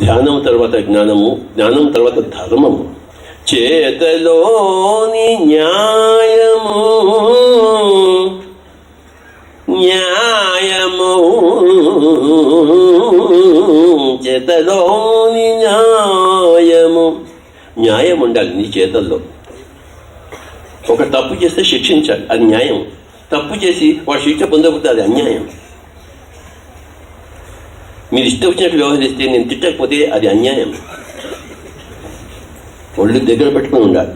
ధ్యానం తర్వాత జ్ఞానము, జ్ఞానం తర్వాత ధర్మము. చేతలోని న్యాయము న్యాయము చేతలోని న్యాయము. న్యాయం ఉండాలి నీ చేతల్లో. ఒక తప్పు చేస్తే శిక్షించాలి, అది న్యాయం. తప్పు చేసి వాడు శిక్ష పొందకపోతే అది అన్యాయం. మీరు ఇష్టం వచ్చినట్టు వ్యవహరిస్తే నేను తిట్టకపోతే అది అన్యాయం. ఒళ్ళు దగ్గర పెట్టుకుని ఉండాలి.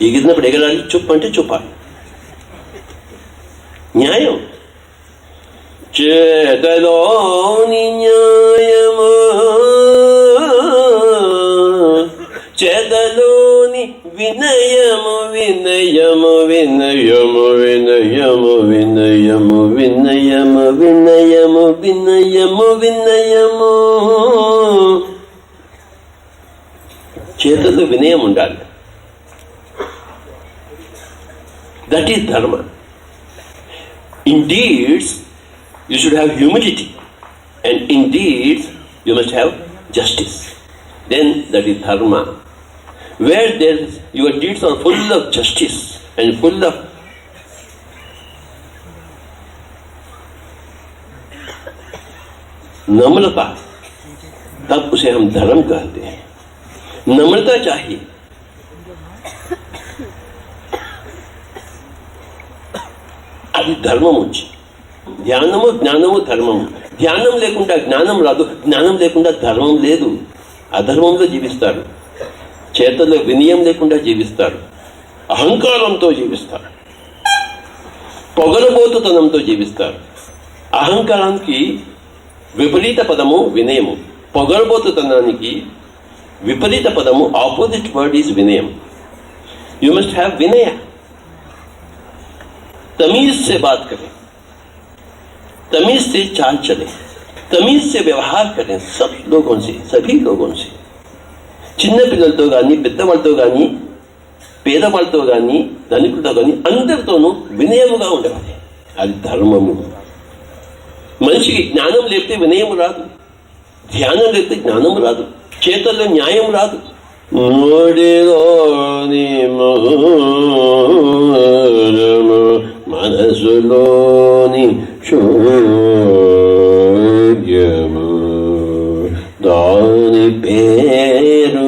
ఎగిరినప్పుడు ఎగరాలి, చూపు అంటే చూపాలి. న్యాయం. చేతలోని న్యాయము చేతలోని వినయము వినయము వినయము వినయము వినయము వినయము వినయము వినయము వినయము. చేతుల్లో వినయం ఉండాలి. దట్ ఈస్ ధర్మ. In deeds you should have humility, and in deeds you must have justice. Then that is dharma. Where your deeds are full of justice and full of नम्रता, तब उसे हम धर्म कहते हैं. नम्रता चाहिए. అది ధర్మము. ధ్యానము, జ్ఞానము, ధర్మము. ధ్యానం లేకుండా జ్ఞానం రాదు, జ్ఞానం లేకుండా ధర్మం లేదు. అధర్మంలో జీవిస్తాడు. చేతల్లో వినయం లేకుండా జీవిస్తాడు. అహంకారంతో జీవిస్తాడు. పొగరబోతుతనంతో జీవిస్తాడు. అహంకారానికి విపరీత పదము వినయము. పొగరబోతుతనానికి విపరీత పదము, ఆపోజిట్ వర్డ్ ఈజ్ వినయం. యూ మస్ట్ హ్యావ్ विनय. तमीज से बात करें, तमीज से चाल चले, तमीज से व्यवहार करें सब लोगों से, सभी लोगों से. చిన్న పిల్లలతో కానీ, పెద్దవాళ్ళతో కానీ, పేదవాళ్ళతో కానీ, ధనికులతో కానీ, అందరితోనూ వినయముగా ఉండవాలి. అది ధర్మము. మనిషికి జ్ఞానం లేకపోతే వినయం రాదు, ధ్యానం లేకపోతే జ్ఞానం రాదు, చేతల్లో న్యాయం రాదు. నోడిలోని మనసులోని శూన్యము, దాని పేరు